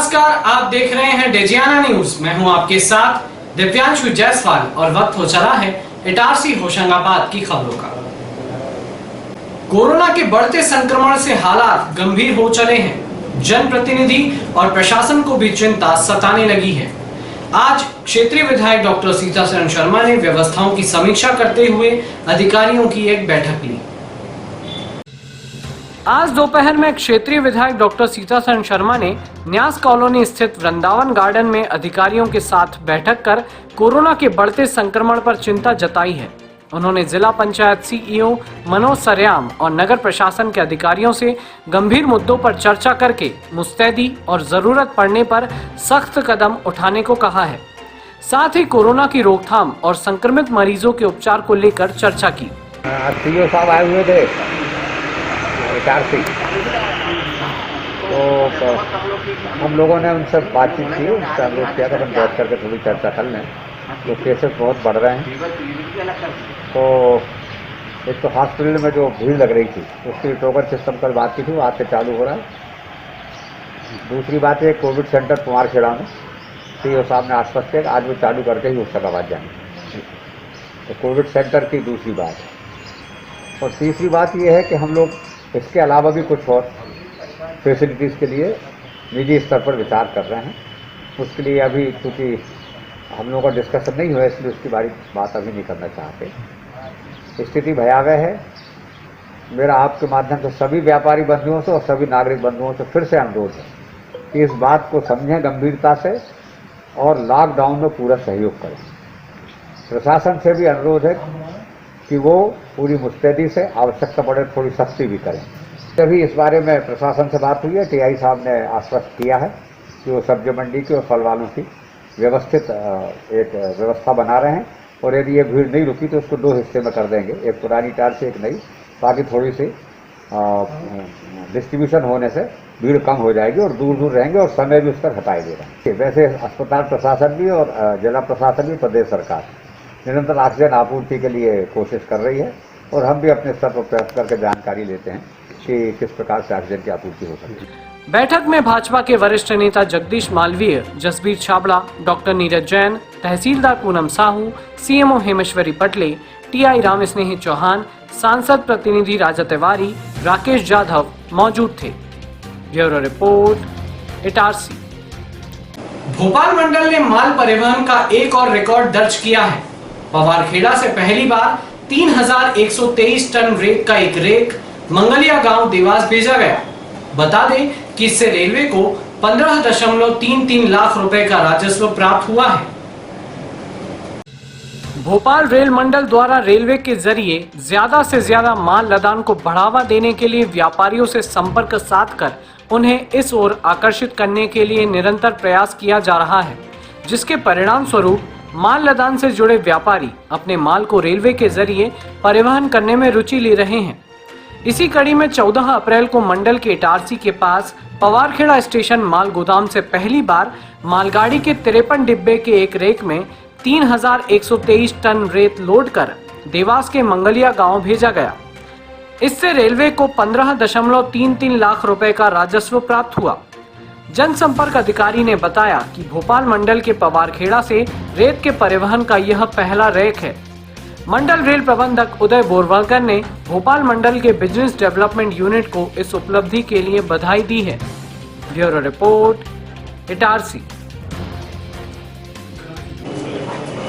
नमस्कार, आप देख रहे हैं डेजियाना न्यूज। मैं हूं आपके साथ दिव्यांशु जायसवाल और वक्त हो चला है इटारसी होशंगाबाद की खबरों का। कोरोना के बढ़ते संक्रमण से हालात गंभीर हो चले हैं। जनप्रतिनिधि और प्रशासन को भी चिंता सताने लगी है। आज क्षेत्रीय विधायक डॉक्टर सीतासरण शर्मा ने व्यवस्थाओं की समीक्षा करते हुए अधिकारियों की एक बैठक ली। आज दोपहर में क्षेत्रीय विधायक डॉक्टर सीतासरण शर्मा ने न्यास कॉलोनी स्थित वृंदावन गार्डन में अधिकारियों के साथ बैठक कर कोरोना के बढ़ते संक्रमण पर चिंता जताई है। उन्होंने जिला पंचायत सीईओ मनोज सरयाम और नगर प्रशासन के अधिकारियों से गंभीर मुद्दों पर चर्चा करके मुस्तैदी और जरूरत पड़ने पर सख्त कदम उठाने को कहा है। साथ ही कोरोना की रोकथाम और संक्रमित मरीजों के उपचार को लेकर चर्चा की। सीईओ साहब आए हुए थे इटारसी, तो हम लोगों ने उनसे बातचीत की, उनसे अनुरोध किया था हम बैठ करके थोड़ी चर्चा कर लें। तो केसेस बहुत बढ़ रहे हैं, तो एक तो हॉस्पिटल में जो भीड़ लग रही थी उसकी टोकन सिस्टम पर बात की थी, वो आज से चालू हो रहा है। दूसरी बात है कोविड सेंटर कुमारखेड़ा में सीईओ साहब ने आश्वस्त किया आज वो चालू करके ही होशंगाबाद जाएंगे। तो कोविड सेंटर की दूसरी बात है। और तीसरी बात ये है कि हम लोग इसके अलावा भी कुछ और फैसिलिटीज़ के लिए निजी स्तर पर विचार कर रहे हैं। उसके लिए अभी क्योंकि हम लोगों का डिस्कशन नहीं हुआ इसलिए उसकी बात अभी नहीं करना चाहते। स्थिति भयावह है। मेरा आपके माध्यम से सभी व्यापारी बंधुओं से और सभी नागरिक बंधुओं से फिर से अनुरोध है कि इस बात को समझें गंभीरता से और लॉकडाउन में पूरा सहयोग करें। प्रशासन से भी अनुरोध है कि वो पूरी मुस्तैदी से आवश्यकता पड़े थोड़ी सख्ती भी करें। तभी इस बारे में प्रशासन से बात हुई है। टीआई साहब ने आश्वस्त किया है कि वो सब्जी मंडी की और फल वालों की व्यवस्थित एक व्यवस्था बना रहे हैं और यदि ये भीड़ नहीं रुकी तो उसको दो हिस्से में कर देंगे, एक पुरानी टायर से एक नई, ताकि थोड़ी सी डिस्ट्रीब्यूशन होने से भीड़ कम हो जाएगी और दूर दूर रहेंगे और समय भी उस पर हटाए दे रहे हैं। वैसे अस्पताल प्रशासन भी और जिला प्रशासन भी प्रदेश सरकार निरंतर ऑक्सीजन आपूर्ति के लिए कोशिश कर रही है और हम भी अपने स्तर पर प्रयास करके जानकारी लेते हैं कि किस प्रकार से ऑक्सीजन की आपूर्ति हो सकती है। बैठक में भाजपा के वरिष्ठ नेता जगदीश मालवीय, जसबीर छाबड़ा, डॉक्टर नीरज जैन, तहसीलदार पूनम साहू, सीएमओ हेमेश्वरी पटले, टीआई राम स्नेही चौहान, सांसद प्रतिनिधि राजा तिवारी, राकेश जाधव मौजूद थे। Bureau report Itarsi. भोपाल मंडल ने माल परिवहन का एक और रिकॉर्ड दर्ज किया है। पवारखेड़ा से पहली बार 3123 टन रेत का एक रेक मंगलिया गांव देवास भेजा गया। बता दें कि इससे रेलवे को 15.33 लाख रुपए का राजस्व प्राप्त हुआ है। भोपाल रेल मंडल द्वारा रेलवे के जरिए ज्यादा से ज्यादा माल लदान को बढ़ावा देने के लिए व्यापारियों से संपर्क साधकर उन्हें इस ओर आकर्षित करने के लिए निरंतर प्रयास किया जा रहा है, जिसके परिणाम स्वरूप माल लदान से जुड़े व्यापारी अपने माल को रेलवे के जरिए परिवहन करने में रुचि ले रहे हैं। इसी कड़ी में 14 अप्रैल को मंडल के इटारसी के पास पवारखेड़ा स्टेशन माल गोदाम से पहली बार मालगाड़ी के 53 डिब्बे के एक रेक में 3123 टन रेत लोड कर देवास के मंगलिया गांव भेजा गया। इससे रेलवे को 15.33 लाख रुपए का राजस्व प्राप्त हुआ। जनसंपर्क अधिकारी ने बताया कि भोपाल मंडल के पवारखेड़ा से रेत के परिवहन का यह पहला रेक है। मंडल रेल प्रबंधक उदय बोरवलकर ने भोपाल मंडल के बिजनेस डेवलपमेंट यूनिट को इस उपलब्धि के लिए बधाई दी है। Bureau report Itarsi.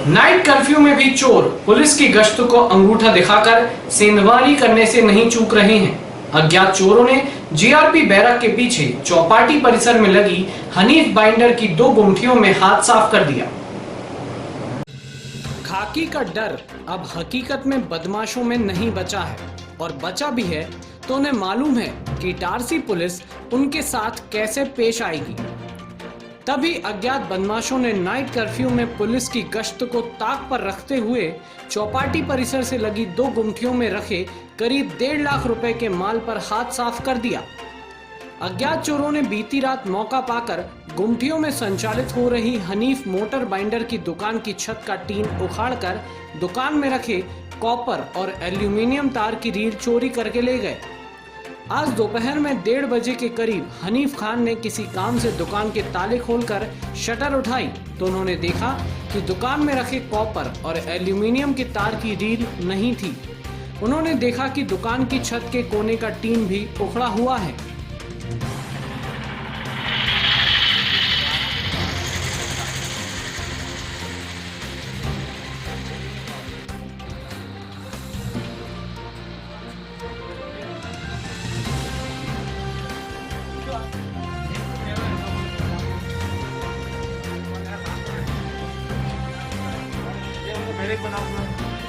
Night curfew में भी चोर पुलिस की गश्त को अंगूठा दिखाकर सेंधमारी करने से नहीं चूक रहे हैं। अज्ञात चोरों ने जीआरपी बैरक के पीछे चौपाटी परिसर में लगी हनीफ बाइंडर की 2 गुमटियों में हाथ साफ कर दिया। खाकी का डर अब हकीकत में बदमाशों में नहीं बचा है, और बचा भी है तो उन्हें मालूम है कि इटारसी पुलिस उनके साथ कैसे पेश आएगी। तभी अज्ञात बदमाशों ने नाइट कर्फ्यू में पुलिस की गश्त को ताक पर रखते हुए चौपाटी परिसर से लगी 2 गुमटियों में रखे करीब 1.5 लाख रुपए के माल पर हाथ साफ कर दिया। अज्ञात चोरों ने बीती रात मौका पाकर गुमटियों में संचालित हो रही हनीफ मोटर बाइंडर की दुकान की छत का टीन उखाड़कर दुकान में रखे कॉपर और एल्यूमिनियम तार की रील चोरी करके ले गए। आज दोपहर में 1:30 बजे के करीब हनीफ खान ने किसी काम से दुकान के ताले खोलकर शटर उठाई तो उन्होंने देखा कि दुकान में रखे कॉपर और एल्यूमिनियम के तार की रील नहीं थी। उन्होंने देखा कि दुकान की छत के कोने का टीन भी उखड़ा हुआ है।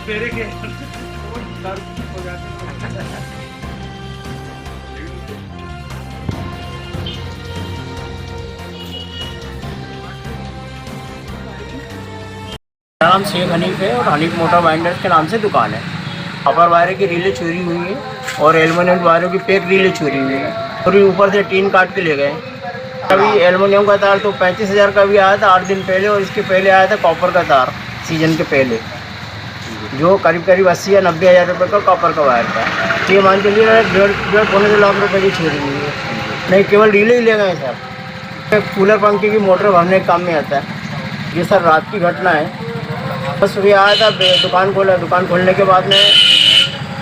मेरे के हो जाते नाम शेख हनीफ है और हनीफ मोटर बाइंडर्स के नाम से दुकान है। कॉपर वायर की रीलें चोरी हुई है और एल्युमिनियम वायरों की पैक रीलें चोरी हुई है और ऊपर से टीन काट के ले गए। अभी एल्युमिनियम का तार तो 35,000 का भी आया था 8 दिन पहले, और इसके पहले आया था कॉपर का तार सीजन के पहले, जो करीब 80 या 90 हज़ार रुपये का कॉपर का वायर था। ये मान के लिए 1.5-2 लाख रुपये की चोरी हुई है। नहीं, केवल रीलें ही ले गए सर। कूलर पंखे की मोटर भरने के काम में आता है। ये सर रात की घटना है। बस सुबह आया था, दुकान खोला। दुकान खोलने के बाद में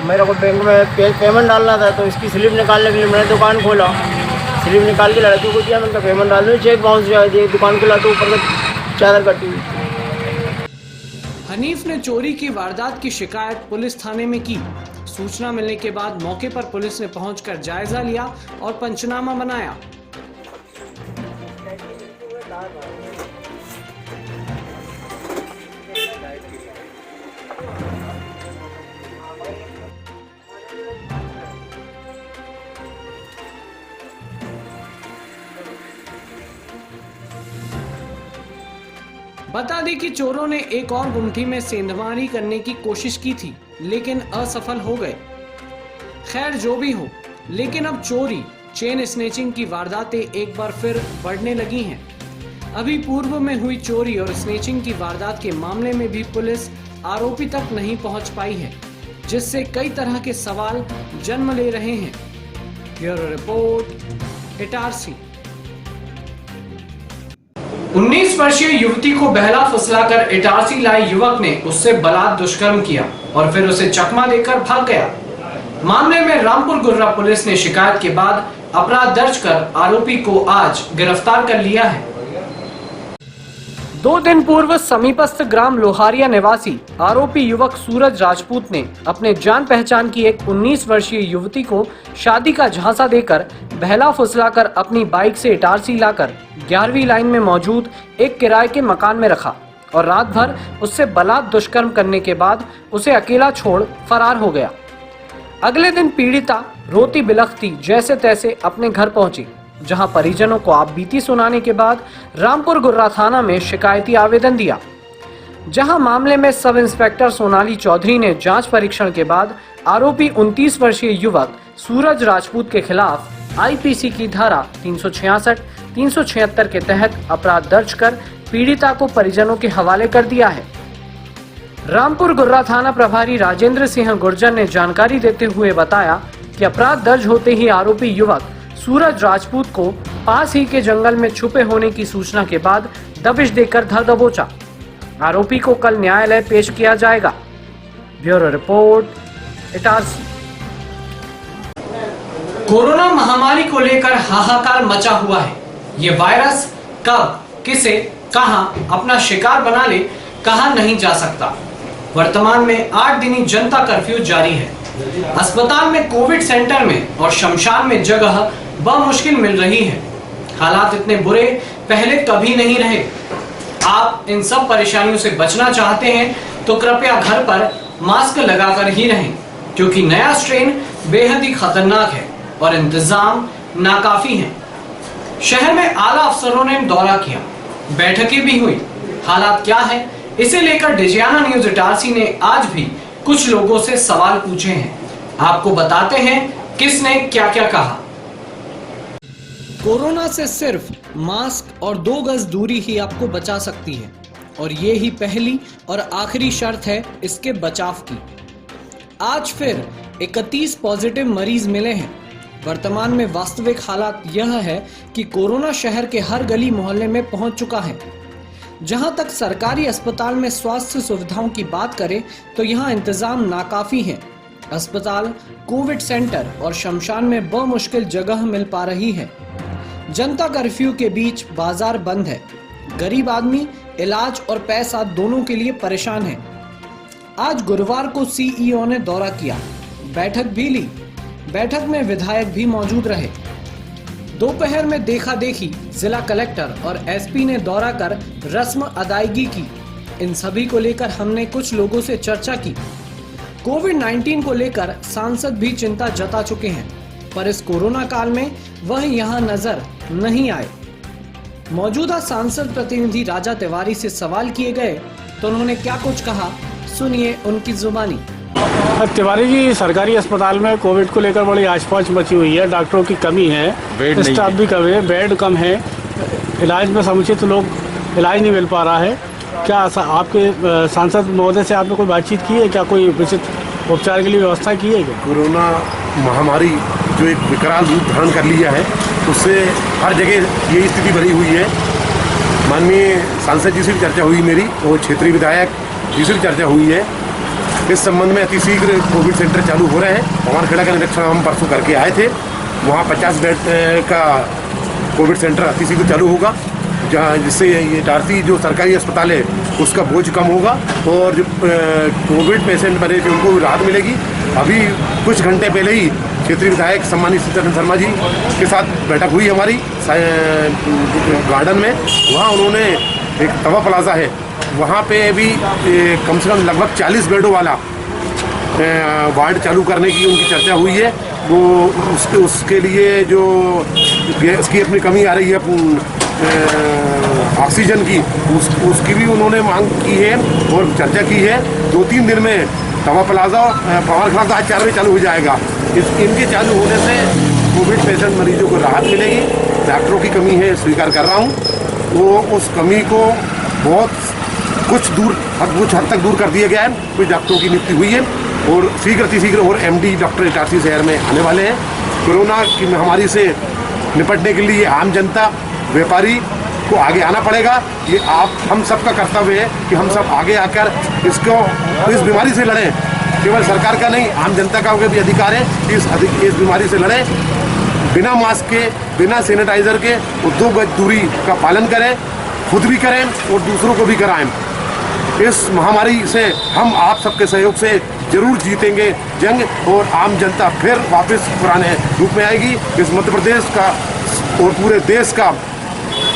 मेरे को बैंक में पेमेंट डालना था, तो इसकी स्लिप निकालने के लिए मैंने दुकान खोला। स्लिप निकाल के लड़की को दिया, मैंने पेमेंट डाल दूँ, चेक बाउंस जाए दिए। दुकान खोला तो ऊपर का चादर कटी हुई। हनीफ ने चोरी की वारदात की शिकायत पुलिस थाने में की। सूचना मिलने के बाद मौके पर पुलिस ने पहुंचकर जायजा लिया और पंचनामा बनाया। बता दें कि चोरों ने एक और गुमटी में सेंधमारी करने की कोशिश की थी, लेकिन असफल हो गए। खैर जो भी हो, लेकिन अब चोरी, चेन स्नेचिंग की वारदातें एक बार फिर बढ़ने लगी हैं। अभी पूर्व में हुई चोरी और स्नेचिंग की वारदात के मामले में भी पुलिस आरोपी तक नहीं पहुंच पाई है, जिससे कई तरह के सवाल जन्म ले रहे हैं। Bureau report, Itarsi. 19 वर्षीय युवती को बहला फुसलाकर इटारसी लाए युवक ने उससे बलात् दुष्कर्म किया और फिर उसे चकमा देकर भाग गया। मामले में रामपुर गुर्रा पुलिस ने शिकायत के बाद अपराध दर्ज कर आरोपी को आज गिरफ्तार कर लिया है। 2 दिन पूर्व समीपस्थ ग्राम लोहारिया निवासी आरोपी युवक सूरज राजपूत ने अपने जान पहचान की एक 19 वर्षीय युवती को शादी का झांसा देकर बहला फुसलाकर अपनी बाइक से इटारसी लाकर 11वीं लाइन में मौजूद एक किराए के मकान में रखा और रात भर उससे बलात् दुष्कर्म करने के बाद उसे अकेला छोड़ फरार हो गया। अगले दिन पीड़िता रोती बिलखती जैसे तैसे अपने घर पहुंची, जहां परिजनों को आपबीती सुनाने के बाद रामपुर गुर्रा थाना में शिकायती आवेदन दिया, जहां मामले में सब इंस्पेक्टर सोनाली चौधरी ने जांच परीक्षण के बाद आरोपी 29 वर्षीय युवक सूरज राजपूत के खिलाफ आईपीसी की धारा 366, 376 के तहत अपराध दर्ज कर पीड़िता को परिजनों के हवाले कर दिया है। रामपुर गुर्रा थाना प्रभारी राजेंद्र सिंह गुर्जर ने जानकारी देते हुए बताया कि अपराध दर्ज होते ही आरोपी युवक सूरज राजपूत को पास ही के जंगल में छुपे होने की सूचना के बाद दबिश देकर धर दबोचा। आरोपी को कल न्यायालय पेश किया जाएगा। Bureau report, Itarsi. कोरोना महामारी को लेकर हाहाकार मचा हुआ है। ये वायरस कब, किसे, कहां अपना शिकार बना ले, कहा नहीं जा सकता। वर्तमान में 8 दिनी जनता कर्फ्यू जारी है। अस्पताल में, कोविड सेंटर में और शमशान में जगह बमुश्किल मिल रही है। हालात इतने बुरे पहले कभी नहीं रहे। आप इन सब परेशानियों से बचना चाहते हैं तो कृपया घर पर मास्क लगाकर ही रहें, क्योंकि नया स्ट्रेन बेहद ही खतरनाक है और इंतजाम नाकाफी हैं। शहर में आला अफसरों ने दौरा किया, बैठकें भी हुई। हालात क्या है, इसे लेकर डिजियाना न्यूज इटारसी ने आज भी कुछ लोगों से सवाल पूछे हैं। आपको बताते हैं किसने क्या क्या कहा। कोरोना से सिर्फ मास्क और 2 गज दूरी ही आपको बचा सकती है, और ये ही पहली और आखिरी शर्त है इसके बचाव की। आज फिर 31 पॉजिटिव मरीज मिले हैं वर्तमान में वास्तविक हालात यह है कि कोरोना शहर के हर गली मोहल्ले में पहुंच चुका है। जहां तक सरकारी अस्पताल में स्वास्थ्य सुविधाओं की बात करें तो यहां इंतजाम नाकाफी हैं। अस्पताल, कोविड सेंटर और शमशान में बमुश्किल जगह मिल पा रही है। जनता कर्फ्यू के बीच बाजार बंद है। गरीब आदमी इलाज और पैसा दोनों के लिए परेशान है। आज गुरुवार को सीईओ ने दौरा किया, बैठक भी ली। बैठक में विधायक भी मौजूद रहे। दोपहर में देखा देखी जिला कलेक्टर और एसपी ने दौरा कर रस्म अदायगी की। इन सभी को लेकर हमने कुछ लोगों से चर्चा की। कोविड-19 को लेकर सांसद भी चिंता जता चुके हैं, पर इस कोरोना काल में वह यहां नजर नहीं आए। मौजूदा सांसद प्रतिनिधि राजा तिवारी से सवाल किए गए तो उन्होंने क्या कुछ कहा, सुनिए उनकी जुबानी। तिवारी जी, सरकारी अस्पताल में कोविड को लेकर बड़ी आशपाश मची हुई है। डॉक्टरों की कमी है, स्टाफ भी कम है, बेड कम है, इलाज में समुचित लोग इलाज नहीं मिल पा रहा है। क्या आपके सांसद महोदय से आपने कोई बातचीत की है? क्या कोई उचित उपचार के लिए व्यवस्था की है क्या? कोरोना महामारी जो एक विकराल रूप धारण कर लिया है, उससे हर जगह यही स्थिति बनी हुई है। माननीय सांसद जी से भी चर्चा हुई मेरी और क्षेत्रीय विधायक जी से भी चर्चा हुई है। इस संबंध में अतिशीघ्र कोविड सेंटर चालू हो रहे हैं। पवारखेड़ा का निरीक्षण हम परसों करके आए थे। वहाँ 50 बेड का कोविड सेंटर अतिशीघ्र चालू होगा, जहाँ जिससे ये इटारसी जो सरकारी अस्पताल है उसका बोझ कम होगा और जो कोविड पेशेंट बने थे उनको राहत मिलेगी। अभी कुछ घंटे पहले ही क्षेत्रीय विधायक सम्मानित सीतारमण शर्मा जी के साथ बैठक हुई हमारी गार्डन में। वहाँ उन्होंने एक तवा प्लाजा है, वहाँ पे भी कम से कम लगभग 40 बेडों वाला वार्ड चालू करने की उनकी चर्चा हुई है। वो उसके लिए जो गैस की अपनी कमी आ रही है, ऑक्सीजन की, उसकी भी उन्होंने मांग की है और चर्चा की है। 2-3 दिन में तवा प्लाजा पवारखेड़ा का आज 4 बजे चालू हो जाएगा। इनके चालू होने से कोविड पेशेंट मरीजों को राहत मिलेगी। डॉक्टरों की कमी है, स्वीकार कर रहा हूँ। वो उस कमी को कुछ हद तक दूर कर दिया गया है। कुछ डॉक्टरों की नियुक्ति हुई है और शीघ्र और एमडी डॉक्टर इटारसी शहर में आने वाले हैं। कोरोना की महामारी से निपटने के लिए आम जनता, व्यापारी को आगे आना पड़ेगा। ये हम सबका कर्तव्य है कि हम सब आगे आकर इस बीमारी से लड़ें। केवल सरकार का नहीं, आम जनता का भी अधिकार है कि इस बीमारी से लड़ें। बिना मास्क के, बिना सैनिटाइजर के 2 गज दूरी का पालन करें, खुद भी करें और दूसरों को भी कराएं। इस महामारी से हम आप सबके सहयोग से जरूर जीतेंगे जंग और आम जनता फिर वापस पुराने रूप में आएगी। इस मध्य प्रदेश का और पूरे देश का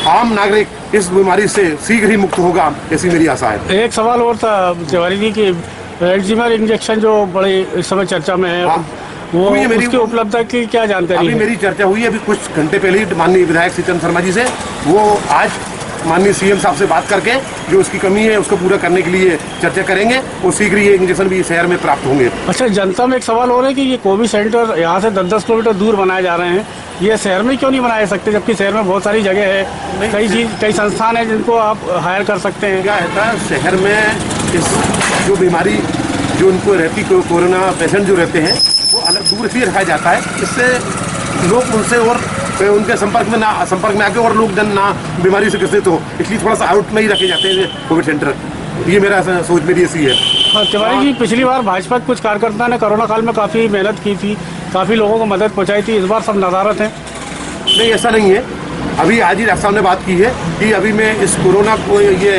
आम नागरिक इस बीमारी से शीघ्र ही मुक्त होगा, ऐसी मेरी आशा है। एक सवाल और था तिवारी जी की, एल्जीमर इंजेक्शन जो बड़े इस समय चर्चा में है, वो उसकी उपलब्धता की क्या जानकारी है? अभी मेरी चर्चा हुई है, अभी कुछ घंटे पहले ही माननीय विधायक सीतारमण शर्मा जी से। वो आज माननीय सीएम साहब से बात करके जो उसकी कमी है उसको पूरा करने के लिए चर्चा करेंगे और शीघ्र ये इंजेक्शन भी शहर में प्राप्त होंगे। अच्छा, जनता में एक सवाल हो रहा है कि ये कोविड सेंटर यहाँ से 10-10 किलोमीटर दूर बनाए जा रहे हैं, ये शहर में क्यों नहीं बनाए सकते, जबकि शहर में बहुत सारी जगह है, कई संस्थान है जिनको आप हायर कर सकते हैं। क्या है, शहर में इस जो बीमारी जो उनको रहती, कोरोना पेशेंट जो रहते हैं वो अलग दूर से रखा जाता है। इससे लोग उनसे और उनके संपर्क में आके और लोग जन ना बीमारी से ग्रसित हो, इसलिए थोड़ा सा आउट में ही रखे जाते हैं कोविड सेंटर। ये मेरा सोच मेरी ऐसी है। हाँ, तिवारी जी, पिछली बार भाजपा के कुछ कार्यकर्ता ने कोरोना काल में काफ़ी मेहनत की थी, काफ़ी लोगों को मदद पहुँचाई थी, इस बार सब नदारत हैं? नहीं, ऐसा नहीं है। अभी आज ही डॉक्टर साहब ने बात की है कि अभी मैं इस कोरोना को, ये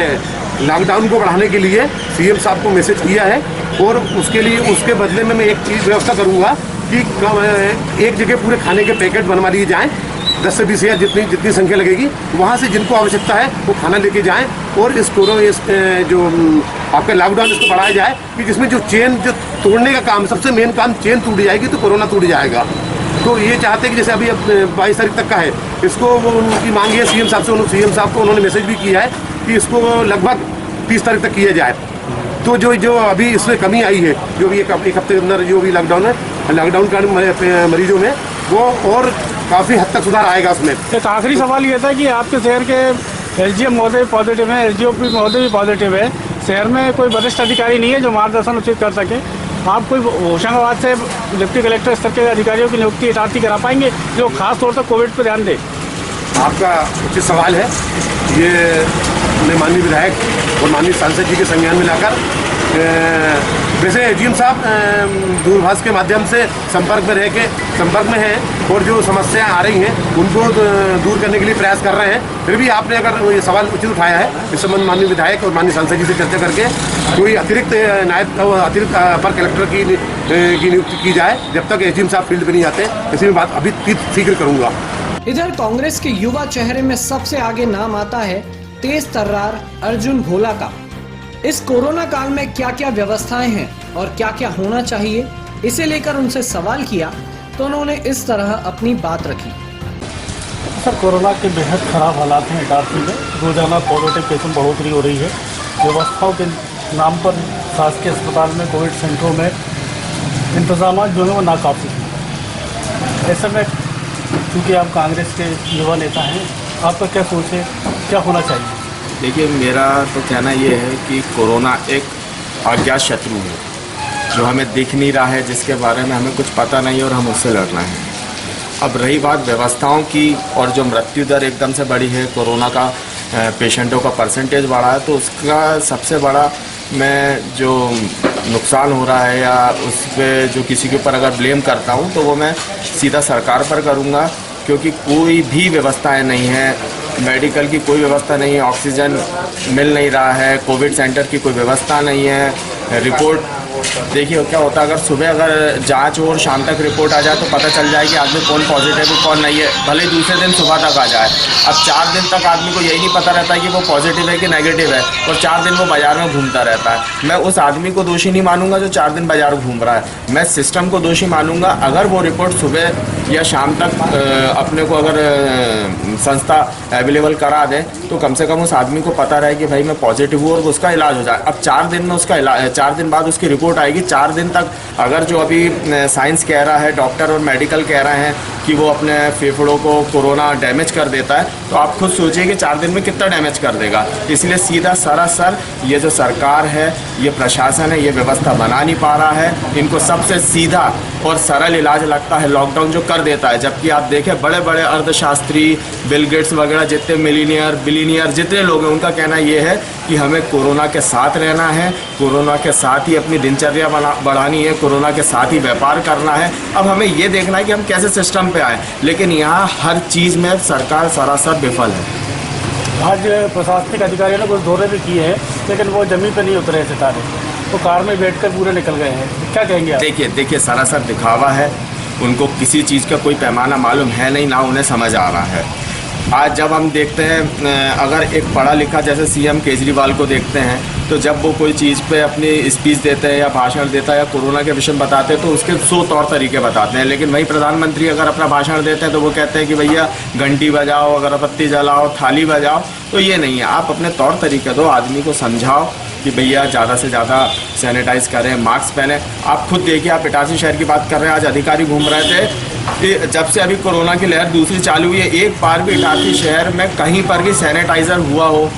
लॉकडाउन को बढ़ाने के लिए सीएम साहब को मैसेज किया है और उसके लिए उसके बदले में मैं एक चीज़ व्यवस्था करूँगा कि एक जगह पूरे खाने के पैकेट बनवा लिए जाएँ, 10 से 20 हज़ार जितनी संख्या लगेगी, वहाँ से जिनको आवश्यकता है वो खाना लेके जाएं और इस जो आपका लॉकडाउन इसको बढ़ाया जाए कि जिसमें जो चेन जो तोड़ने का काम, सबसे मेन काम, चेन टूट जाएगी तो कोरोना टूट जाएगा। तो ये चाहते हैं कि जैसे अभी 22 तारीख तक का है, इसको वो उनकी मांग है सीएम साहब को उन्होंने मैसेज भी किया है कि इसको लगभग 30 तारीख तक किया जाए। तो जो अभी इसमें कमी आई है, जो भी एक हफ्ते के अंदर जो भी लॉकडाउन का मरीजों में, वो और काफ़ी हद तक सुधार आएगा उसमें। एक आखिरी सवाल ये था कि आपके शहर के एसडीएम महोदय भी पॉजिटिव है, एसडीओपी महोदय भी पॉजिटिव है, शहर में कोई वरिष्ठ अधिकारी नहीं है जो मार्गदर्शन उचित कर सके, आप कोई होशंगाबाद से डिप्टी कलेक्टर स्तर के अधिकारियों की नियुक्ति इटारती करा पाएंगे जो खास तौर पर कोविड पर ध्यान दे? आपका उचित सवाल है। ये हमने माननीय विधायक और माननीय सांसद जी के संज्ञान में लाकर वैसे एजीएम साहब दूरभाष के माध्यम से संपर्क में हैं और जो समस्याएं आ रही हैं उनको दूर करने के लिए प्रयास कर रहे हैं। फिर भी आपने अगर ये सवाल उचित उठाया है, इस संबंध माननीय विधायक और माननीय सांसद जी से चर्चा करके कोई अतिरिक्त अपर कलेक्टर की नियुक्ति की जाए जब तक एजीएम साहब फील्ड पर नहीं आते। इसी में बात अभी शीघ्र करूँगा। इधर कांग्रेस के युवा चेहरे में सबसे आगे नाम आता है तेज तर्रार अर्जुन भोला का। इस कोरोना काल में क्या क्या व्यवस्थाएं हैं और क्या क्या होना चाहिए, इसे लेकर उनसे सवाल किया तो उन्होंने इस तरह अपनी बात रखी। सर, कोरोना के बेहद खराब हालात हैं इटारसी में। रोजाना पॉजिटिव केस में बढ़ोतरी हो रही है। व्यवस्थाओं के नाम पर शासकीय अस्पताल में कोविड सेंटरों में इंतजाम जो है वो नाकाफी हैं। ऐसे में क्योंकि आप कांग्रेस के युवा नेता हैं, आपका क्या सोच है, क्या होना चाहिए? देखिए, मेरा तो कहना ये है कि कोरोना एक अज्ञात शत्रु है जो हमें दिख नहीं रहा है, जिसके बारे में हमें कुछ पता नहीं और हम उससे लड़ना है। अब रही बात व्यवस्थाओं की और जो मृत्यु दर एकदम से बढ़ी है, कोरोना का पेशेंटों का परसेंटेज बढ़ा है, तो उसका सबसे बड़ा मैं जो नुकसान हो रहा है या उस पर जो किसी के ऊपर अगर ब्लेम करता हूँ तो वो मैं सीधा सरकार पर करूँगा, क्योंकि कोई भी व्यवस्थाएं नहीं है, मेडिकल की कोई व्यवस्था नहीं है, ऑक्सीजन मिल नहीं रहा है, कोविड सेंटर की कोई व्यवस्था नहीं है। रिपोर्ट देखिए क्या होता है, अगर सुबह अगर जांच हो और शाम तक रिपोर्ट आ जाए तो पता चल जाए कि आदमी कौन पॉजिटिव है कौन नहीं है, भले दूसरे दिन सुबह तक आ जाए। अब 4 दिन तक आदमी को यही नहीं पता रहता है कि वो पॉजिटिव है कि नेगेटिव है, और 4 दिन वो बाजार में घूमता रहता है। मैं उस आदमी को दोषी नहीं मानूंगा जो 4 दिन बाजार घूम रहा है, मैं सिस्टम को दोषी मानूंगा। अगर वो रिपोर्ट सुबह या शाम तक अपने को अगर संस्था अवेलेबल करा दे तो कम से कम उस आदमी को पता रहे कि भाई मैं पॉजिटिव हूँ और उसका इलाज हो जाए। अब 4 दिन में उसका इलाज, 4 दिन बाद उसकी रिपोर्ट आएगी। 4 दिन तक अगर जो अभी साइंस कह रहा है, डॉक्टर और मेडिकल कह रहे हैं कि वो अपने फेफड़ों को कोरोना डैमेज कर देता है, तो आप खुद सोचिए कि 4 दिन में कितना डैमेज कर देगा। इसलिए सीधा सरासर ये जो सरकार है, ये प्रशासन है, ये व्यवस्था बना नहीं पा रहा है। इनको सबसे सीधा और सरल इलाज लगता है लॉकडाउन, जो कर देता है। जबकि आप देखें बड़े बड़े अर्थशास्त्री, बिल गेट्स वगैरह जितने मिलीनियर बिलीनियर जितने लोग हैं, उनका कहना ये है कि हमें कोरोना के साथ रहना है, कोरोना के साथ ही अपनी दिनचर्या बढ़ानी है, कोरोना के साथ ही व्यापार करना है। अब हमें ये देखना है कि हम कैसे सिस्टम पे आए, लेकिन यहाँ हर चीज़ में सरकार सरासर विफल है। आज प्रशासनिक अधिकारियों ने कुछ दौरे भी किए हैं, लेकिन वो जमीन पर नहीं उतरे सितारे, तो कार में बैठकर पूरे निकल गए हैं। क्या कहेंगे आप? देखिए सरासर दिखावा है। उनको किसी चीज़ का कोई पैमाना मालूम है नहीं, ना उन्हें समझ आ रहा है। आज जब हम देखते हैं, अगर एक पढ़ा लिखा जैसे सीएम केजरीवाल को देखते हैं, तो जब वो कोई चीज़ पे अपनी स्पीच देते हैं या भाषण देता है या कोरोना के विषय में बताते हैं तो उसके 100 तौर तरीके बताते हैं। लेकिन वही प्रधानमंत्री अगर अपना भाषण देते हैं तो वो कहते हैं कि भैया घंटी बजाओ, अगरबत्ती जलाओ, थाली बजाओ। तो ये नहीं है, आप अपने तौर तरीके दो, आदमी को समझाओ कि भैया ज़्यादा से ज़्यादा सैनिटाइज करें, मास्क पहने। आप खुद देखिए, आप इटारसी शहर की बात कर रहे हैं, आज अधिकारी घूम रहे थे, जब से अभी कोरोना की लहर दूसरी चालू हुई है, एक बार भी इटारसी शहर में कहीं पर भी सैनिटाइज़र हुआ हो,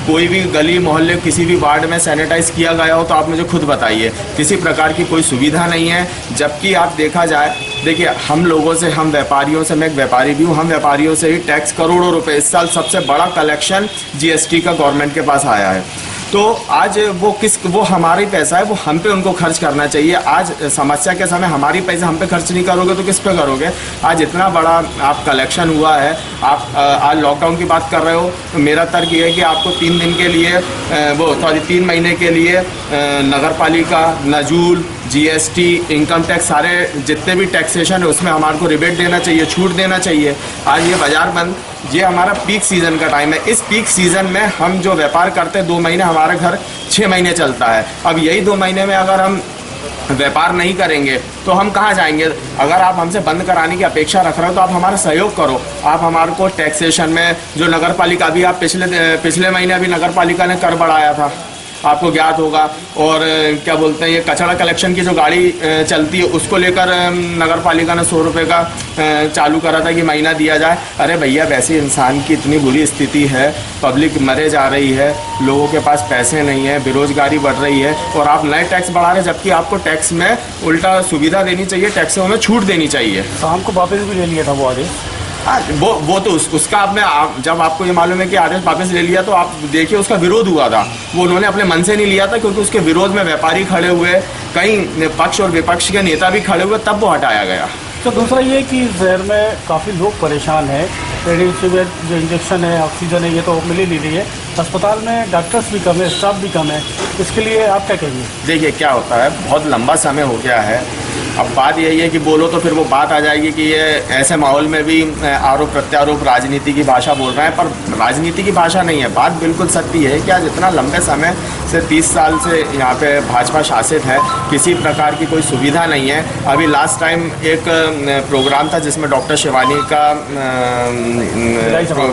कोई भी गली मोहल्ले किसी भी वार्ड में सैनिटाइज़ किया गया हो, तो आप मुझे खुद बताइए। किसी प्रकार की कोई सुविधा नहीं है। जबकि आप देखा जाए, देखिए हम लोगों से, हम व्यापारियों से, मैं एक व्यापारी भी हूँ, हम व्यापारियों से ही टैक्स करोड़ों रुपए, इस साल सबसे बड़ा कलेक्शन जीएसटी का गवर्नमेंट के पास आया है। तो आज वो हमारी पैसा है, वो हम पे उनको खर्च करना चाहिए। आज समस्या के समय हमारी पैसा हम पे खर्च नहीं करोगे तो किस पे करोगे? आज इतना बड़ा आप कलेक्शन हुआ है, आप आज लॉकडाउन की बात कर रहे हो, तो मेरा तर्क ये है कि आपको 3 दिन के लिए 3 महीने के लिए नगर पालिका, नजूल, जीएसटी, इनकम टैक्स, सारे जितने भी टैक्सेशन है उसमें हमारे को रिबेट देना चाहिए, छूट देना चाहिए। आज ये बाजार बंद, ये हमारा पीक सीज़न का टाइम है। इस पीक सीज़न में हम जो व्यापार करते हैं, 2 महीने, हमारा घर 6 महीने चलता है। अब यही 2 महीने में अगर हम व्यापार नहीं करेंगे तो हम कहाँ जाएंगे? अगर आप हमसे बंद कराने की अपेक्षा रख रहे हो तो आप हमारा सहयोग करो। आप हमारे को टैक्सेशन में जो नगर पालिका, अभी आप पिछले महीने अभी नगर पालिका ने कर बढ़ाया था, आपको ज्ञात होगा। और क्या बोलते हैं, ये कचरा कलेक्शन की जो गाड़ी चलती है उसको लेकर नगर पालिका ने 100 रुपये का चालू करा था कि महीना दिया जाए। अरे भैया, वैसे इंसान की इतनी बुरी स्थिति है, पब्लिक मरे जा रही है, लोगों के पास पैसे नहीं है, बेरोजगारी बढ़ रही है और आप नए टैक्स बढ़ा रहे हैं, जबकि आपको टैक्स में उल्टा सुविधा देनी चाहिए, टैक्सों में छूट देनी चाहिए। शाम को वापस भी ले लिया था वो आदेश। हाँ, वो तो उसका जब आपको ये मालूम है कि आदेश वापस ले लिया तो आप देखिए उसका विरोध हुआ था। वो उन्होंने अपने मन से नहीं लिया था, क्योंकि उसके विरोध में व्यापारी खड़े हुए, कई पक्ष और विपक्ष के नेता भी खड़े हुए, तब वो हटाया गया। तो दूसरा ये कि शहर में काफ़ी लोग परेशान हैं, रेमडेसिविर जो इंजेक्शन है, ऑक्सीजन है, ये तो मिल ही नहीं रही है। अस्पताल में डॉक्टर्स भी कम है, स्टाफ भी कम है, इसके लिए आप क्या कहेंगे? देखिए क्या होता है, बहुत लंबा समय हो गया है। अब बात यही है कि बोलो तो फिर वो बात आ जाएगी कि ये ऐसे माहौल में भी आरोप प्रत्यारोप राजनीति की भाषा बोल रहे हैं, पर राजनीति की भाषा नहीं है। बात बिल्कुल सत्य है कि आज इतना लंबे समय से 30 साल से यहाँ पे भाजपा शासित है, किसी प्रकार की कोई सुविधा नहीं है। अभी लास्ट टाइम एक प्रोग्राम था जिसमें डॉक्टर शिवानी का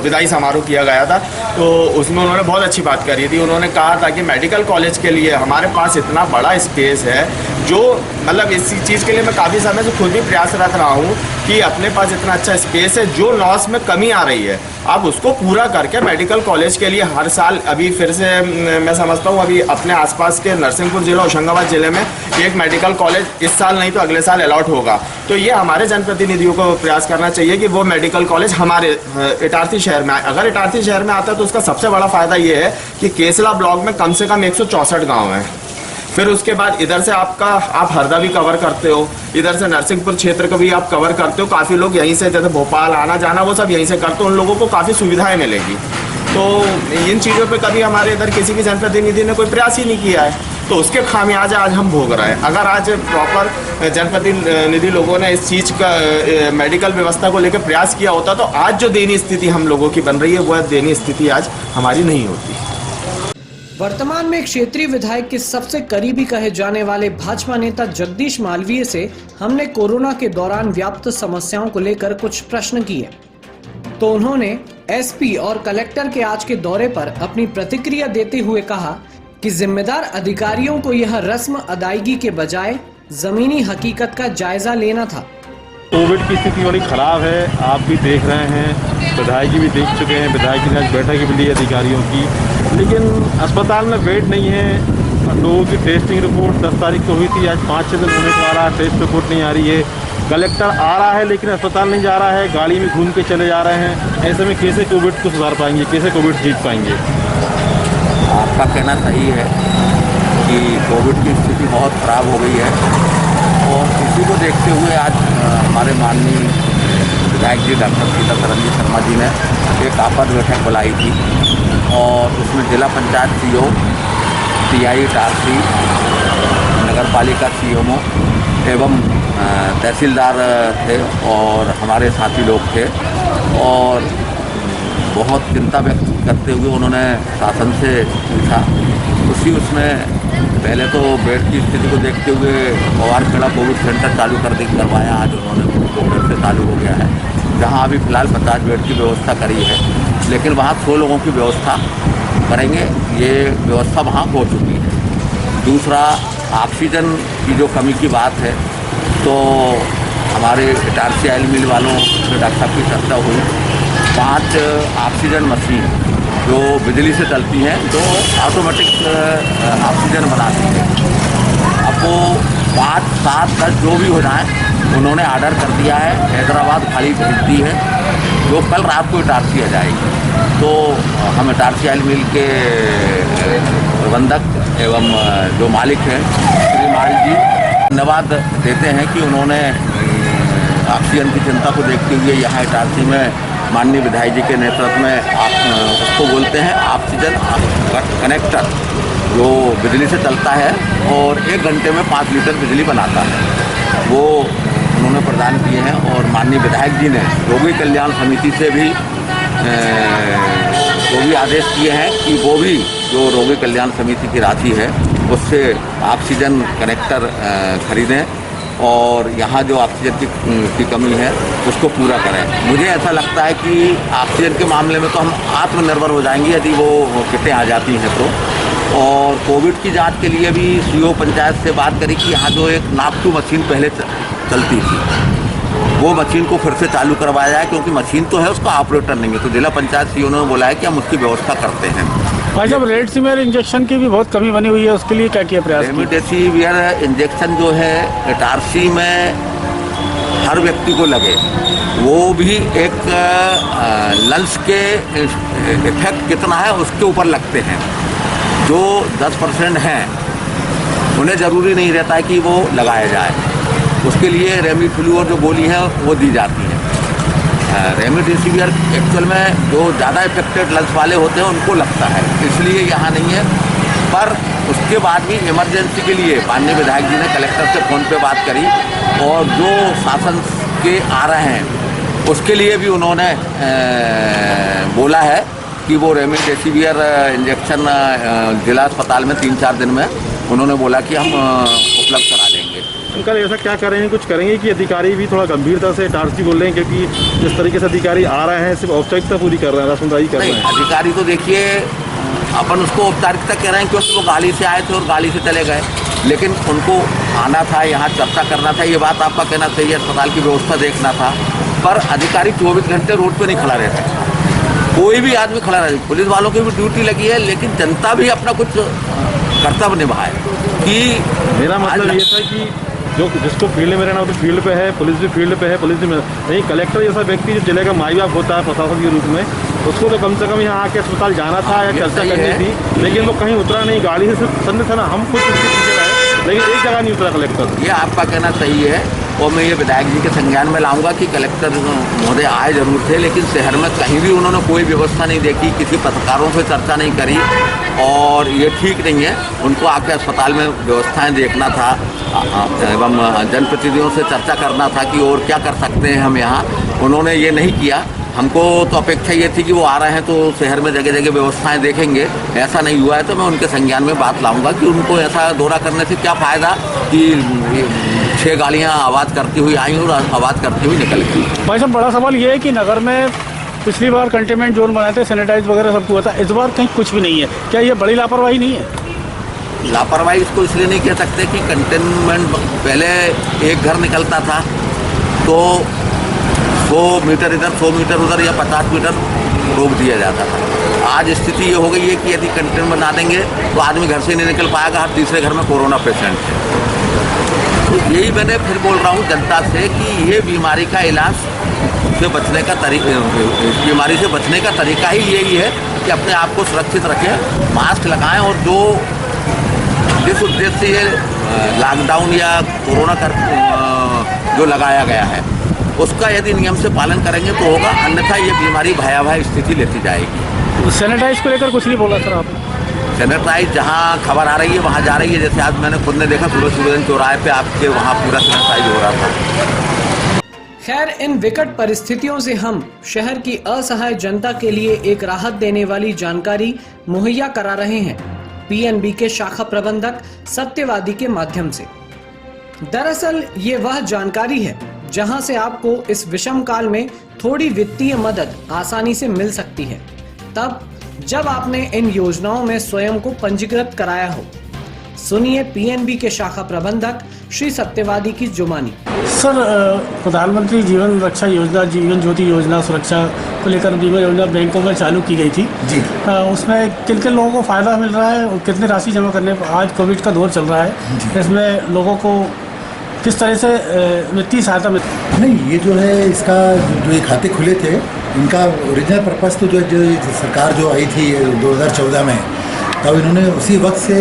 विदाई समारोह किया गया था, तो उसमें उन्होंने बहुत अच्छी बात करी थी। उन्होंने कहा था कि मेडिकल कॉलेज के लिए हमारे पास इतना बड़ा स्पेस है, जो मतलब इसी चीज़ के लिए मैं काफ़ी समय से खुद भी प्रयासरत रहा हूँ कि अपने पास इतना अच्छा स्पेस है, जो लॉस में कमी आ रही है आप उसको पूरा करके मेडिकल कॉलेज के लिए हर साल अभी फिर से मैं समझता हूँ अभी अपने आसपास के नरसिंहपुर जिला, होशंगाबाद जिले में एक मेडिकल कॉलेज इस साल नहीं तो अगले साल अलॉट होगा। तो ये हमारे जनप्रतिनिधियों को प्रयास करना चाहिए कि वो मेडिकल कॉलेज हमारे इटारसी शहर में आए। अगर इटारसी शहर में आता है तो उसका सबसे बड़ा फ़ायदा ये है कि केसला ब्लॉक में कम से कम 164 गाँव हैं। फिर उसके बाद इधर से आप हरदा भी कवर करते हो, इधर से नरसिंहपुर क्षेत्र को भी आप कवर करते हो। काफ़ी लोग यहीं से, जैसे भोपाल आना जाना वो सब यहीं से करते हो, उन लोगों को काफ़ी सुविधाएं मिलेगी। तो इन चीज़ों पे कभी हमारे इधर किसी भी जनप्रतिनिधि ने कोई प्रयास ही नहीं किया है, तो उसके खामियाजा आज हम भोग रहे हैं। अगर आज प्रॉपर जनप्रतिनिधि लोगों ने इस चीज़ का मेडिकल व्यवस्था को लेकर प्रयास किया होता तो आज जो दयनीय स्थिति हम लोगों की बन रही है वह दयनीय स्थिति आज हमारी नहीं होती। वर्तमान में क्षेत्रीय विधायक के सबसे करीबी कहे जाने वाले भाजपा नेता जगदीश मालवीय से हमने कोरोना के दौरान व्याप्त समस्याओं को लेकर कुछ प्रश्न किए, तो उन्होंने एसपी और कलेक्टर के आज के दौरे पर अपनी प्रतिक्रिया देते हुए कहा कि जिम्मेदार अधिकारियों को यह रस्म अदायगी के बजाय जमीनी हकीकत का जायजा लेना था। कोविड की स्थिति बड़ी ख़राब है, आप भी देख रहे हैं, विधायक जी भी देख चुके हैं, विधायक ने आज बैठक भी ली अधिकारियों की, लेकिन अस्पताल में बेड नहीं है। लोगों की टेस्टिंग रिपोर्ट 10 तारीख को हुई थी, आज 5-6 दिन होने को आ रहा है, टेस्ट रिपोर्ट नहीं आ रही है। कलेक्टर आ रहा है लेकिन अस्पताल नहीं जा रहा है, गाड़ी में घूम के चले जा रहे हैं। ऐसे में कैसे कोविड को सुधार पाएंगे, कैसे कोविड जीत पाएंगे? आपका कहना सही है कि कोविड की स्थिति बहुत ख़राब हो गई है और इसी को देखते हुए आज हमारे माननीय विधायक जी डॉक्टर सीतारंजन शर्मा जी ने एक आपात बैठक बुलाई थी और उसमें जिला पंचायत सीओ, टीआई, टारसी, नगर पालिका सीएमओ एवं तहसीलदार थे और हमारे साथी लोग थे और बहुत चिंता व्यक्त करते हुए उन्होंने शासन से पूछा। उसमें पहले तो बेड की स्थिति को देखते हुए पवारखेड़ा कोविड सेंटर चालू करवाया, आज उन्होंने कोविड से चालू हो गया है, जहां अभी फ़िलहाल 50 बेड की व्यवस्था करी है, लेकिन वहां 100 लोगों की व्यवस्था करेंगे, ये व्यवस्था वहां हो चुकी है। दूसरा, ऑक्सीजन की जो कमी की बात है तो हमारे इटारसी ऑयल मिल वालों से डॉक्टर साहब की चर्चा हुई। 5 ऑक्सीजन मशीन जो बिजली से चलती हैं, जो ऑटोमेटिक ऑक्सीजन बनाती है, अब वो 5, 7, 10 जो भी हो जाए उन्होंने ऑर्डर कर दिया है, हैदराबाद खाली भेज दी है, जो कल रात को इटारसी आ जाएगी। तो हम इटारसी ऑयल मिल के प्रबंधक एवं जो मालिक हैं श्री माल जी धन्यवाद देते हैं कि उन्होंने ऑक्सीजन की चिंता को देखते हुए यहाँ इटारसी में माननीय विधायक जी के नेतृत्व में उसको बोलते हैं ऑक्सीजन कनेक्टर, जो बिजली से चलता है और 1 घंटे में 5 लीटर बिजली बनाता है, वो उन्होंने प्रदान किए हैं। और माननीय विधायक जी ने रोगी कल्याण समिति से भी वो भी आदेश किए हैं कि वो भी जो रोगी कल्याण समिति की राशि है उससे ऑक्सीजन कनेक्टर खरीदें और यहाँ जो ऑक्सीजन की कमी है उसको पूरा करें। मुझे ऐसा लगता है कि ऑक्सीजन के मामले में तो हम आत्मनिर्भर हो जाएंगे यदि वो किटें आ जाती हैं तो, और कोविड की जांच के लिए भी सीओ पंचायत से बात करी कि यहाँ जो एक नाप 2 मशीन पहले चलती थी वो मशीन को फिर से चालू करवाया जाए, क्योंकि मशीन तो है, उसका ऑपरेटर नहीं है। तो जिला पंचायत सीओ ने बोला है कि हम उसकी व्यवस्था करते हैं। भाई साहब, रेमडेसिविर इंजेक्शन की भी बहुत कमी बनी हुई है, उसके लिए क्या किया प्रयास? रेमडेसिविर इंजेक्शन जो है इटारसी में हर व्यक्ति को लगे, वो भी एक लंग्स के इफेक्ट कितना है उसके ऊपर लगते हैं। जो 10% हैं उन्हें ज़रूरी नहीं रहता है कि वो लगाया जाए, उसके लिए रेमडेसिविर और जो गोली है वो दी जाती है। रेमडेसिविर एक्चुअल में जो ज़्यादा इफेक्टेड लंग्स वाले होते हैं उनको लगता है, इसलिए यहाँ नहीं है। पर उसके बाद भी इमरजेंसी के लिए माननीय विधायक जी ने कलेक्टर से फ़ोन पे बात करी, और जो शासन के आ रहे हैं उसके लिए भी उन्होंने बोला है कि वो रेमडेसिविर इंजेक्शन जिला अस्पताल में 3-4 दिन में उन्होंने बोला कि हम उपलब्ध करा देंगे। उनका ऐसा क्या करेंगे, कुछ करेंगे कि अधिकारी भी थोड़ा गंभीरता से टारसी बोल रहे हैं, क्योंकि जिस तरीके से अधिकारी आ रहे हैं सिर्फ औपचारिकता पूरी कर रहे हैं, रसमदाई कर रहे हैं। अधिकारी तो देखिए अपन उसको औपचारिकता कह रहे हैं क्योंकि वो गाड़ी से आए थे और गाड़ी से चले गए, लेकिन उनको आना था, यहाँ चर्चा करना था, ये बात आपका कहना सही है, अस्पताल की व्यवस्था देखना था। पर अधिकारी 24 घंटे रोड पे नहीं खड़ा रहता, कोई भी आदमी खड़ा रहे। पुलिस वालों की भी ड्यूटी लगी है, लेकिन जनता भी अपना कुछ कर्तव्य निभाए। कि मेरा मतलब ये था कि जो जिसको फील्ड में रहना हो तो फील्ड पे है, पुलिस भी फील्ड पे है, पुलिस भी नहीं। कलेक्टर जैसा व्यक्ति जो जिले का माई बाप होता है प्रशासन के रूप में, उसको तो कम से कम यहाँ आके अस्पताल जाना था या चर्चा करनी थी, लेकिन वो कहीं उतरा नहीं, गाड़ी से सिर्फ संदेश था ना, हम खुद उसके पीछे रहे, लेकिन एक जगह नहीं उतरा कलेक्टर। ये आपका कहना सही है, और मैं ये विधायक जी के संज्ञान में लाऊंगा कि कलेक्टर महोदय आए जरूर थे, लेकिन शहर में कहीं भी उन्होंने कोई व्यवस्था नहीं देखी, किसी पत्रकारों से चर्चा नहीं करी, और ये ठीक नहीं है। उनको आके अस्पताल में व्यवस्थाएं देखना था एवं जनप्रतिनिधियों से चर्चा करना था कि और क्या कर सकते हैं हम यहाँ। उन्होंने ये नहीं किया। हमको तो अपेक्षा ये थी कि वो आ रहे हैं तो शहर में जगह जगह व्यवस्थाएं देखेंगे, ऐसा नहीं हुआ है। तो मैं उनके संज्ञान में बात लाऊंगा कि उनको ऐसा दौरा करने से क्या फ़ायदा कि 6 गाड़ियाँ आवाज़ करती हुई आई और आवाज़ करती हुई निकल गई। भाई साहब, बड़ा सवाल ये है कि नगर में पिछली बार कंटेनमेंट जोन बनाए थे, सैनिटाइज वगैरह सब हुआ था, इस बार कहीं कुछ भी नहीं है। क्या ये बड़ी लापरवाही नहीं है? लापरवाही इसको इसलिए नहीं कह सकते कि कंटेनमेंट पहले एक घर निकलता था तो 100 मीटर इधर 100 मीटर उधर या 50 मीटर रोक दिया जाता था। आज स्थिति ये हो गई है कि यदि कंटेनमेंट बना देंगे तो आदमी घर से नहीं निकल पाएगा, हर तीसरे घर में कोरोना पेशेंट है। तो यही मैंने फिर बोल रहा हूँ जनता से कि ये बीमारी का इलाज से बचने का बीमारी से बचने का तरीका ही यही है कि अपने आप को सुरक्षित रखें, मास्क लगाएं, और जो जिस उद्देश्य से ये लॉकडाउन या कोरोना का जो लगाया गया है उसका यदि नियम से पालन करेंगे तो होगा, अन्यथा ये बीमारी भयावह स्थिति लेती जाएगी। सैनिटाइज को लेकर कुछ नहीं बोला सर आपने? सैनिटाइज जहाँ खबर आ रही है वहाँ जा रही है। जैसे आज मैंने खुद ने देखा सूरजगंज चौराहे पे आपके वहाँ पूरा सैनिटाइज हो रहा था। खैर, इन विकट परिस्थितियों से हम शहर की असहाय जनता के लिए एक राहत देने वाली जानकारी मुहैया करा रहे हैं पीएनबी के शाखा प्रबंधक सत्यवादी के माध्यम से। दरअसल ये वह जानकारी है जहां से आपको इस विषम काल में थोड़ी वित्तीय मदद आसानी से मिल सकती है, तब जब आपने इन योजनाओं में स्वयं को पंजीकृत कराया हो। सुनिए पीएनबी के शाखा प्रबंधक श्री सत्यवादी की जुबानी। सर, प्रधानमंत्री जीवन रक्षा योजना, जीवन ज्योति योजना सुरक्षा को लेकर बीमा योजना बैंकों में चालू की गई थी जी। उसमें किन किन लोगों को फ़ायदा मिल रहा है और कितनी राशि जमा करने पर? आज कोविड का दौर चल रहा है, इसमें लोगों को किस तरह से वित्तीय सहायता मिल? नहीं, ये जो है इसका जो ये खाते खुले थे इनका ओरिजिनल पर्पस तो जो सरकार जो आई थी 2014 में, तब इन्होंने उसी वक्त से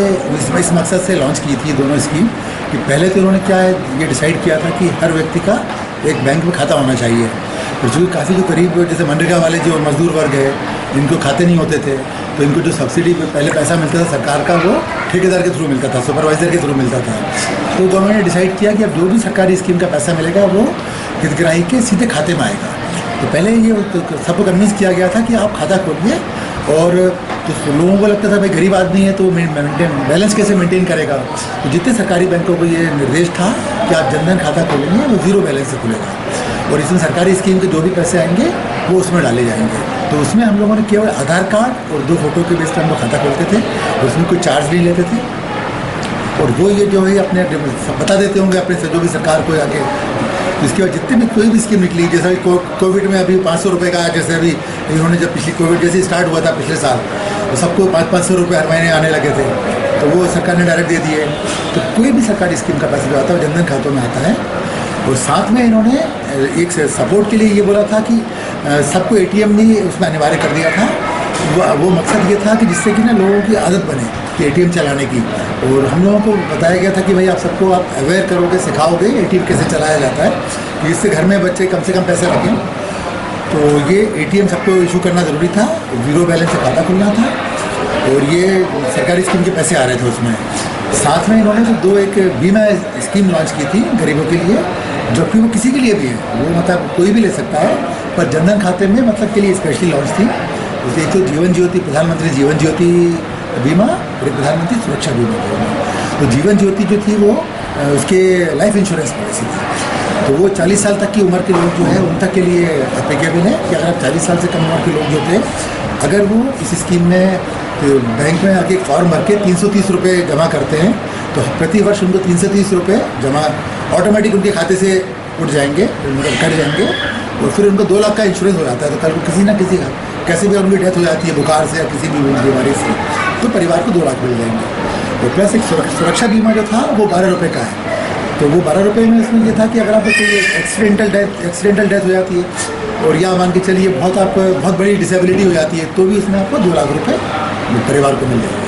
इस मकसद से लॉन्च की थी दोनों स्कीम। कि पहले तो उन्होंने क्या है ये डिसाइड किया था कि हर व्यक्ति का एक बैंक में खाता होना चाहिए। और जो काफ़ी जो करीब जैसे मनरेगा वाले जो मजदूर वर्ग है जिनको खाते नहीं होते थे, तो इनको जो सब्सिडी पहले पैसा मिलता था सरकार का, वो ठेकेदार के थ्रू मिलता था, सुपरवाइज़र के थ्रू मिलता था। तो गवर्नमेंट ने डिसाइड किया कि अब जो भी सरकारी स्कीम का पैसा मिलेगा वो हितग्राही के सीधे खाते में आएगा। तो पहले ये सबको कन्विंस किया गया था कि आप खाता खोलिए, और तो लोगों को लगता था भाई गरीब आदमी है तो बैलेंस कैसे मेंटेन करेगा। तो जितने सरकारी बैंकों को ये निर्देश था कि आप जनधन खाता खोलेंगे वो 0 बैलेंस से खुलेगा। और इसमें सरकारी स्कीम के जो भी पैसे आएंगे वो उसमें डाले जाएंगे। तो उसमें हम लोगों ने केवल आधार कार्ड और 2 फोटो के बेस पर हम लोग खाता खोलते थे, उसमें कोई चार्ज नहीं लेते थे। और वो ये जो है अपने बता देते होंगे अपने से जो भी सरकार को आगे। इसके बाद जितनी भी कोई भी स्कीम निकली, जैसे कोविड में अभी 500 रुपये का, जैसे अभी इन्होंने जब पिछली कोविड जैसे स्टार्ट हुआ था पिछले साल, तो सबको 500 रुपये हर महीने आने लगे थे, तो वो सरकार ने डायरेक्ट दे दिए। तो कोई भी सरकारी स्कीम का पैसा जो आता है वो जनधन खातों में आता है। और साथ में इन्होंने एक सपोर्ट के लिए ये बोला था कि सबको ATM भी उसमें अनिवार्य कर दिया था। वो मकसद ये था कि जिससे कि ना लोगों की आदत बने कि ATM चलाने की। और हम लोगों को बताया गया था कि भाई आप सबको आप अवेयर करोगे, सिखाओगे ATM कैसे चलाया जाता है, जिससे घर में बच्चे कम से कम पैसे रखें। तो ये ATM सबको इशू करना ज़रूरी था, 0 बैलेंस से खाता खुलना था, और ये सरकारी स्कीम के पैसे आ रहे थे उसमें। साथ में इन्होंने तो एक बीमा स्कीम लॉन्च की थी गरीबों के लिए, जो कि वो किसी के लिए भी है, वो मतलब कोई भी ले सकता है, पर जनधन खाते में मतलब के लिए स्पेशली लॉन्च थी। एक तो जीवन ज्योति, प्रधानमंत्री जीवन ज्योति बीमा और एक प्रधानमंत्री सुरक्षा बीमा। तो जीवन ज्योति जो थी वो उसके लाइफ इंश्योरेंस पॉलिसी थी। तो वो 40 साल तक की उम्र के लोग जो है उन तक के लिए एप्लीकेबल है कि अगर 40 साल से कम उम्र के लोग जो थे, अगर वो इस स्कीम में बैंक में आके एक फॉर्म भर के 330 रुपये जमा करते हैं, तो प्रति वर्ष उनको 330 रुपये जमा ऑटोमेटिक उनके खाते से उठ जाएंगे, मतलब कट जाएंगे, और फिर उनको 2 लाख का इंश्योरेंस हो जाता है। तो कल को किसी ना किसी का कैसे भी उनकी डेथ हो जाती है बुखार से या किसी भी बीमारी से, तो परिवार को 2 लाख मिल जाएंगे। और प्लस एक सुरक्षा बीमा जो था वो 12 रुपये का है। तो वो 12 रुपये में इसमें ये था कि अगर आपको कोई एक्सीडेंटल डेथ हो जाती है, और या मान के चलिए बहुत बड़ी डिसेबिलिटी हो जाती है, तो भी इसमें आपको 2 लाख रुपये परिवार को मिल जाएंगे।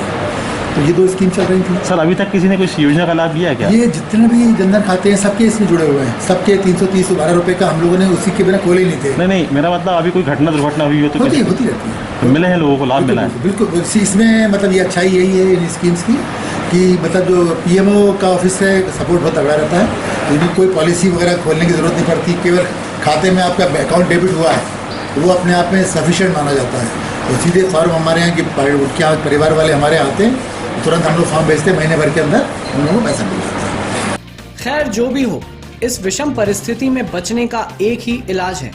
तो ये 2 स्कीम चल रही थी। सर अभी तक किसी ने कोई योजना का लाभ लिया है क्या? ये जितने भी जनधन खाते हैं सबके इसमें जुड़े हुए हैं, सबके 330 12 रुपये का हम लोगों ने उसी के बिना खोले ही नहीं थे। नहीं, मेरा मतलब अभी कोई दुर्घटना हुई हो तो होती रहती है, तो मिले हैं लोगों को, लाभ मिला है? बिल्कुल। इसमें मतलब ये अच्छाई यही है इन स्कीम्स की कि मतलब जो PMO का ऑफिस से सपोर्ट बहुत तगड़ा रहता है, तो इनकी कोई पॉलिसी वगैरह खोलने की ज़रूरत नहीं पड़ती। केवल खाते में आपका अकाउंट डेबिट हुआ है, वो अपने आप में सफिशिएंट माना जाता है। और सीधे फॉर्म हमारे यहाँ क्या परिवार वाले हमारे यहाँ आते हैं, तुरंत हम लोग फॉर्म भेजते हैं, महीने भर के अंदर उन लोगों को पैसा मिल जाता है। खैर जो भी हो, इस विषम परिस्थिति में बचने का एक ही इलाज है,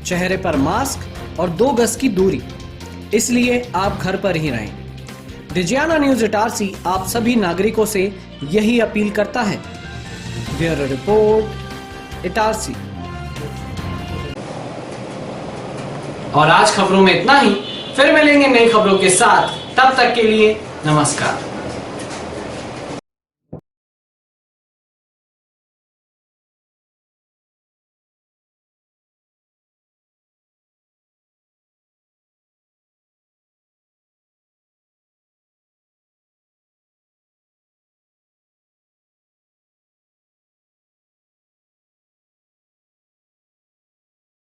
चेहरे पर मास्क और 2 गज की दूरी। इसलिए आप घर पर ही रहें। डिजियाना न्यूज इटारसी आप सभी नागरिकों से यही अपील करता है। Bureau report, Itarsi. और आज खबरों में इतना ही, फिर मिलेंगे नई खबरों के साथ। तब तक के लिए नमस्कार।